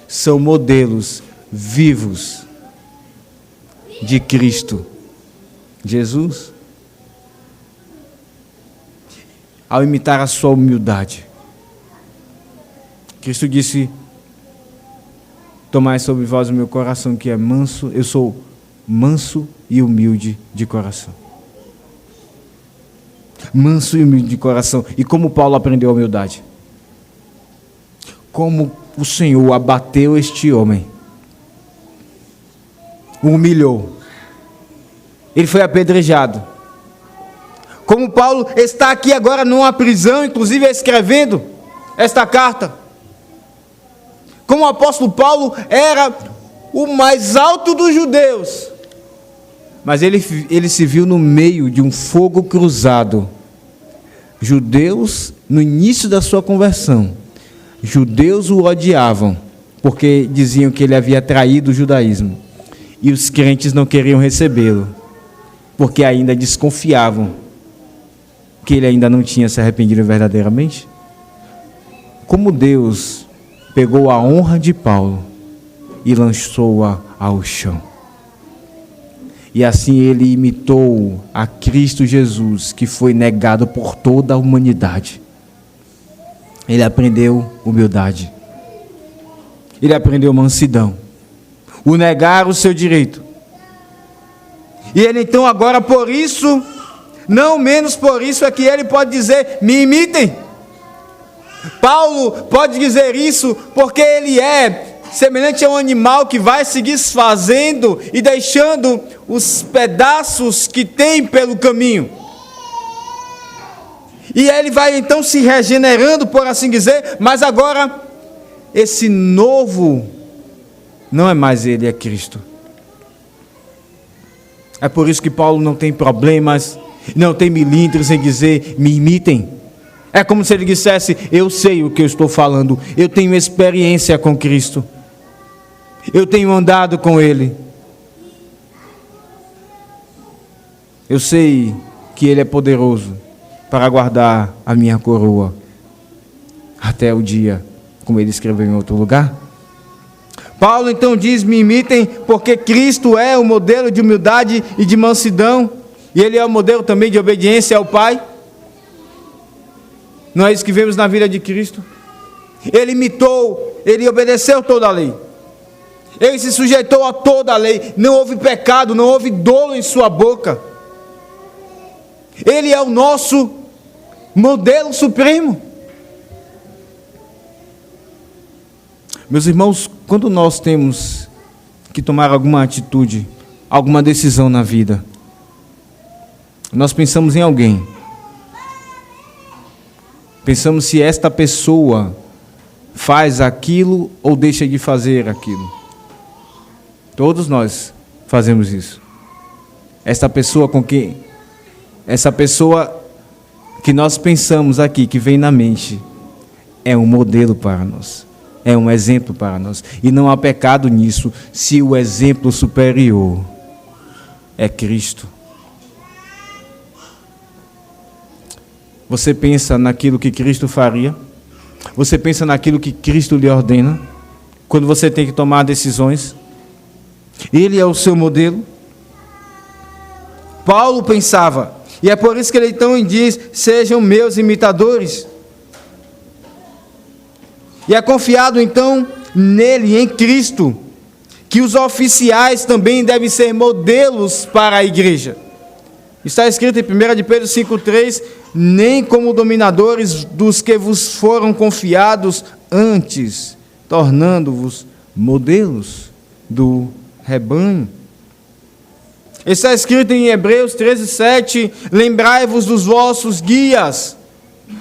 são modelos vivos de Cristo Jesus. Ao imitar a sua humildade, Cristo disse: tomai sobre vós o meu coração que é manso, eu sou manso e humilde de coração. Manso e humilde de coração. E como Paulo aprendeu a humildade? Como o Senhor abateu este homem, o humilhou, ele foi apedrejado. Como Paulo está aqui agora numa prisão, inclusive escrevendo esta carta. Como o apóstolo Paulo era o mais alto dos judeus, mas ele se viu no meio de um fogo cruzado. Judeus, no início da sua conversão, judeus o odiavam, porque diziam que ele havia traído o judaísmo. E os crentes não queriam recebê-lo, porque ainda desconfiavam que ele ainda não tinha se arrependido verdadeiramente. Como Deus pegou a honra de Paulo e lançou-a ao chão. E assim ele imitou a Cristo Jesus, que foi negado por toda a humanidade. Ele aprendeu humildade. Ele aprendeu mansidão. O negar o seu direito. E ele então agora, por isso, não menos por isso, é que ele pode dizer: me imitem. Paulo pode dizer isso porque ele é semelhante a um animal que vai se desfazendo e deixando os pedaços que tem pelo caminho. E ele vai então se regenerando, por assim dizer, mas agora esse novo não é mais ele, é Cristo. É por isso que Paulo não tem problemas, não tem milímetros em dizer: me imitem. É como se ele dissesse: eu sei o que eu estou falando, eu tenho experiência com Cristo, eu tenho andado com Ele. Eu sei que Ele é poderoso para guardar a minha coroa até o dia, como ele escreveu em outro lugar. Paulo então diz: me imitem, porque Cristo é o modelo de humildade e de mansidão, e Ele é o modelo também de obediência ao Pai. Não é isso que vemos na vida de Cristo? Ele imitou, Ele obedeceu toda a lei. Ele se sujeitou a toda a lei. Não houve pecado, não houve dolo em sua boca. Ele é o nosso modelo supremo. Meus irmãos, quando nós temos que tomar alguma atitude, alguma decisão na vida, nós pensamos em alguém. Pensamos se esta pessoa faz aquilo ou deixa de fazer aquilo. Todos nós fazemos isso. Essa pessoa que nós pensamos aqui, que vem na mente, é um modelo para nós, é um exemplo para nós. E não há pecado nisso, se o exemplo superior é Cristo. Você pensa naquilo que Cristo faria? Você pensa naquilo que Cristo lhe ordena? Quando você tem que tomar decisões? Ele é o seu modelo? Paulo pensava, e é por isso que ele então diz: sejam meus imitadores. E é confiado então nele, em Cristo, que os oficiais também devem ser modelos para a igreja. Está escrito em 1 de Pedro 5,3: nem como dominadores dos que vos foram confiados antes, tornando-vos modelos do rebanho. Está escrito em Hebreus 13,7: lembrai-vos dos vossos guias,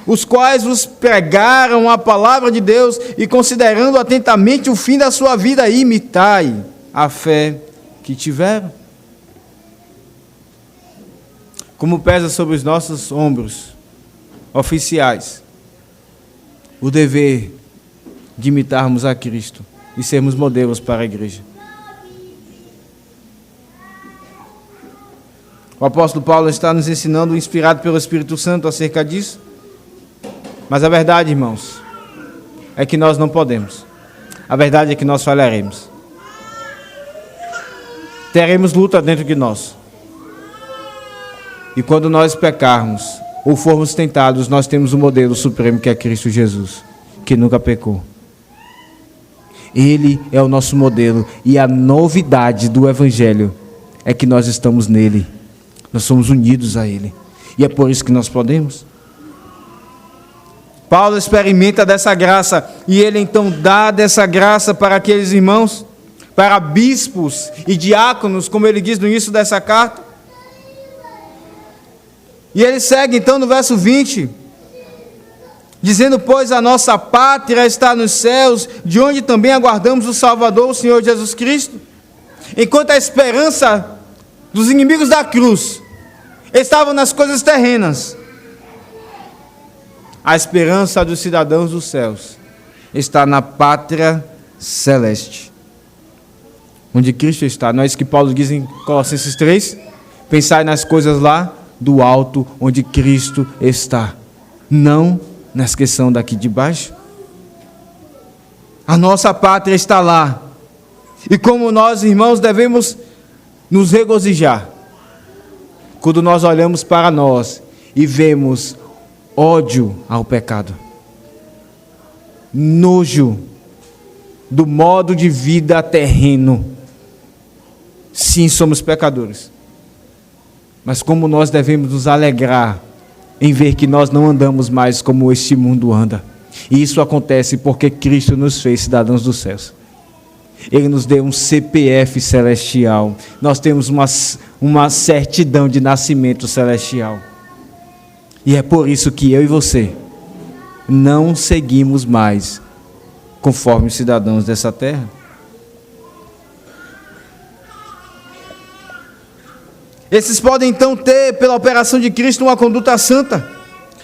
os quais vos pregaram a palavra de Deus, e considerando atentamente o fim da sua vida, imitai a fé que tiveram. Como pesa sobre os nossos ombros oficiais o dever de imitarmos a Cristo e sermos modelos para a igreja. O apóstolo Paulo está nos ensinando, inspirado pelo Espírito Santo, acerca disso. Mas a verdade, irmãos, é que nós não podemos. A verdade é que nós falharemos. Teremos luta dentro de nós. E quando nós pecarmos, ou formos tentados, nós temos o modelo supremo, que é Cristo Jesus, que nunca pecou. Ele é o nosso modelo, e a novidade do Evangelho é que nós estamos nele. Nós somos unidos a Ele. E é por isso que nós podemos. Paulo experimenta dessa graça. E ele então dá dessa graça para aqueles irmãos, para bispos e diáconos, como ele diz no início dessa carta. E ele segue então no verso 20, dizendo: pois a nossa pátria está nos céus, de onde também aguardamos o Salvador, o Senhor Jesus Cristo. Enquanto a esperança dos inimigos da cruz estavam nas coisas terrenas, a esperança dos cidadãos dos céus está na pátria celeste, onde Cristo está. Não é isso que Paulo diz em Colossenses 3? Pensai nas coisas lá do alto, onde Cristo está, não na questão daqui de baixo. A nossa pátria está lá, e como nós, irmãos, devemos nos regozijar quando nós olhamos para nós e vemos ódio ao pecado, nojo do modo de vida terreno. Sim, somos pecadores, mas como nós devemos nos alegrar em ver que nós não andamos mais como este mundo anda. E isso acontece porque Cristo nos fez cidadãos dos céus. Ele nos deu um CPF celestial. Nós temos uma certidão de nascimento celestial. E é por isso que eu e você não seguimos mais conforme os cidadãos dessa terra. Esses podem então ter, pela operação de Cristo, uma conduta santa,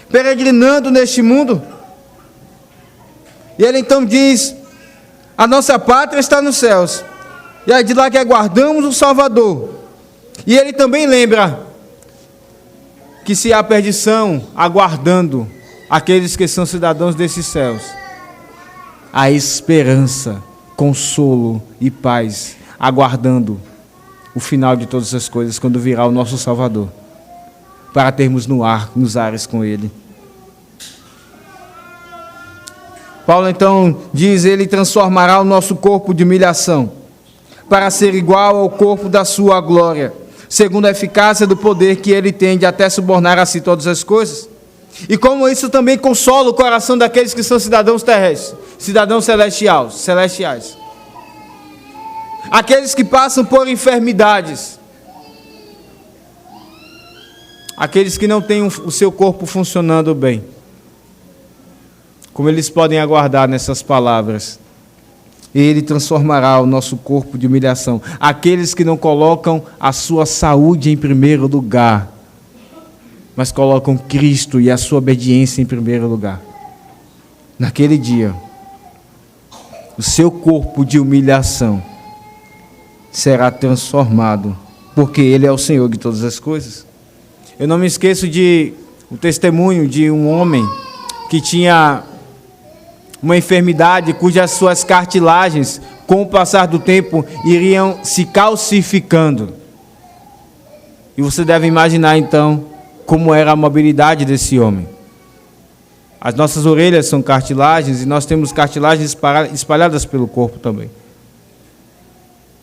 peregrinando neste mundo. E ele então diz: a nossa pátria está nos céus, e é de lá que aguardamos o Salvador. E ele também lembra que se há perdição aguardando aqueles que são cidadãos desses céus, há esperança, consolo e paz, aguardando o final de todas as coisas, quando virá o nosso Salvador, para termos nos ares com Ele. Paulo então diz, Ele transformará o nosso corpo de humilhação, para ser igual ao corpo da sua glória, segundo a eficácia do poder que Ele tem de até subornar a si todas as coisas. E como isso também consola o coração daqueles que são cidadãos terrestres, cidadãos celestiais. Aqueles que passam por enfermidades, aqueles que não têm o seu corpo funcionando bem, como eles podem aguardar nessas palavras? Ele transformará o nosso corpo de humilhação. Aqueles que não colocam a sua saúde em primeiro lugar, mas colocam Cristo e a sua obediência em primeiro lugar. Naquele dia, o seu corpo de humilhação será transformado, porque Ele é o Senhor de todas as coisas. Eu não me esqueço o testemunho de um homem que tinha uma enfermidade cujas suas cartilagens, com o passar do tempo, iriam se calcificando. E você deve imaginar então como era a mobilidade desse homem. As nossas orelhas são cartilagens e nós temos cartilagens espalhadas pelo corpo também.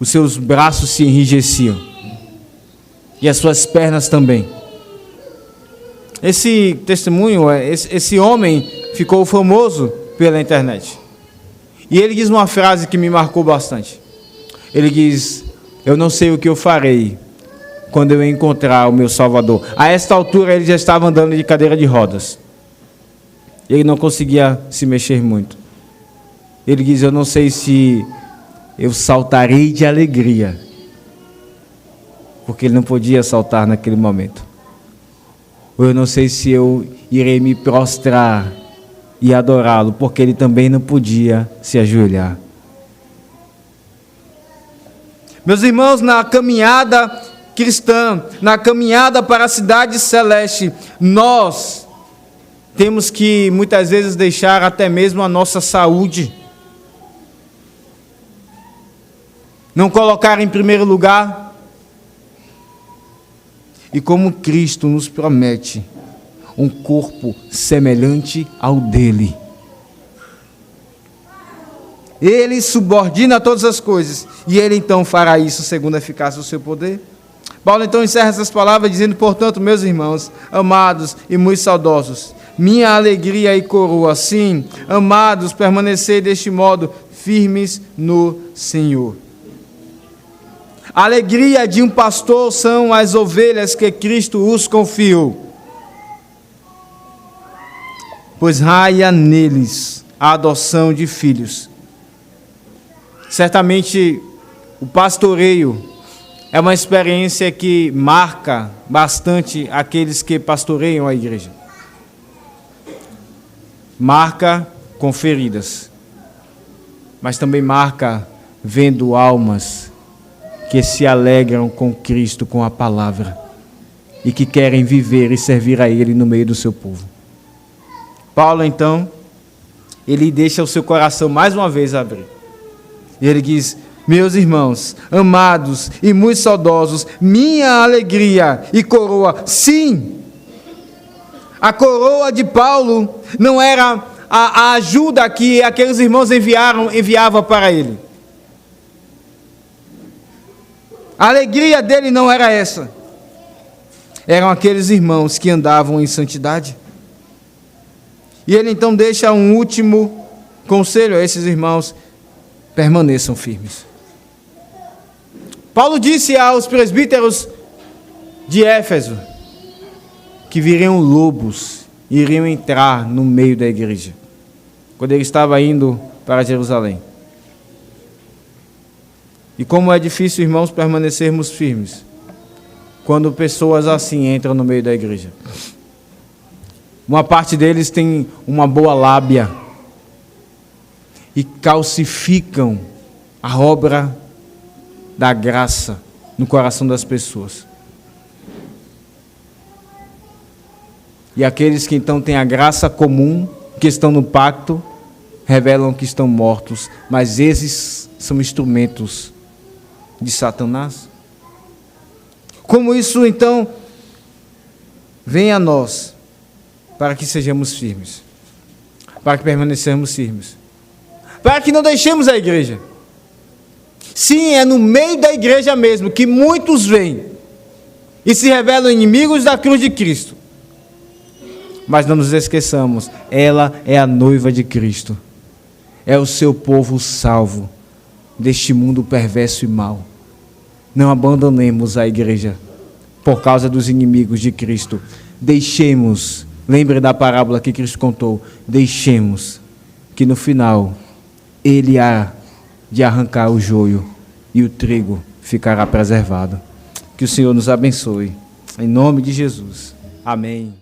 Os seus braços se enrijeciam e as suas pernas também. Esse testemunho, esse homem ficou famoso pela internet. E ele diz uma frase que me marcou bastante. Ele diz, eu não sei o que eu farei quando eu encontrar o meu Salvador. A esta altura ele já estava andando de cadeira de rodas. Ele não conseguia se mexer muito. Ele diz, eu não sei se eu saltarei de alegria, porque ele não podia saltar naquele momento. Ou eu não sei se eu irei me prostrar e adorá-lo, porque ele também não podia se ajoelhar. Meus irmãos, na caminhada cristã, na caminhada para a cidade celeste, nós temos que muitas vezes deixar até mesmo a nossa saúde, não colocar em primeiro lugar. E como Cristo nos promete um corpo semelhante ao dele, Ele subordina todas as coisas, e Ele então fará isso segundo a eficácia do seu poder. Paulo então encerra essas palavras dizendo, portanto, meus irmãos, amados e muito saudosos, minha alegria e coroa, sim, amados, permanecei deste modo firmes no Senhor. A alegria de um pastor são as ovelhas que Cristo os confiou, pois raia neles a adoção de filhos. Certamente o pastoreio é uma experiência que marca bastante aqueles que pastoreiam a igreja. Marca com feridas, mas também marca vendo almas que se alegram com Cristo, com a palavra, e que querem viver e servir a Ele no meio do seu povo. Paulo, então, ele deixa o seu coração mais uma vez abrir. E ele diz, meus irmãos, amados e muito saudosos, minha alegria e coroa, sim. A coroa de Paulo não era a ajuda que aqueles irmãos enviavam para ele. A alegria dele não era essa. Eram aqueles irmãos que andavam em santidade. E ele então deixa um último conselho a esses irmãos: permaneçam firmes. Paulo disse aos presbíteros de Éfeso que viriam lobos e iriam entrar no meio da igreja, quando ele estava indo para Jerusalém. E como é difícil, irmãos, permanecermos firmes quando pessoas assim entram no meio da igreja. Uma parte deles tem uma boa lábia e calcificam a obra da graça no coração das pessoas. E aqueles que então têm a graça comum, que estão no pacto, revelam que estão mortos, mas esses são instrumentos de Satanás. Como isso então vem a nós, para que sejamos firmes, para que permaneçamos firmes, para que não deixemos a igreja. Sim, é no meio da igreja mesmo que muitos vêm e se revelam inimigos da cruz de Cristo. Mas não nos esqueçamos, ela é a noiva de Cristo. É o seu povo salvo deste mundo perverso e mau. Não abandonemos a igreja por causa dos inimigos de Cristo. Deixemos, lembre da parábola que Cristo contou, deixemos que no final Ele há de arrancar o joio e o trigo ficará preservado. Que o Senhor nos abençoe. Em nome de Jesus. Amém.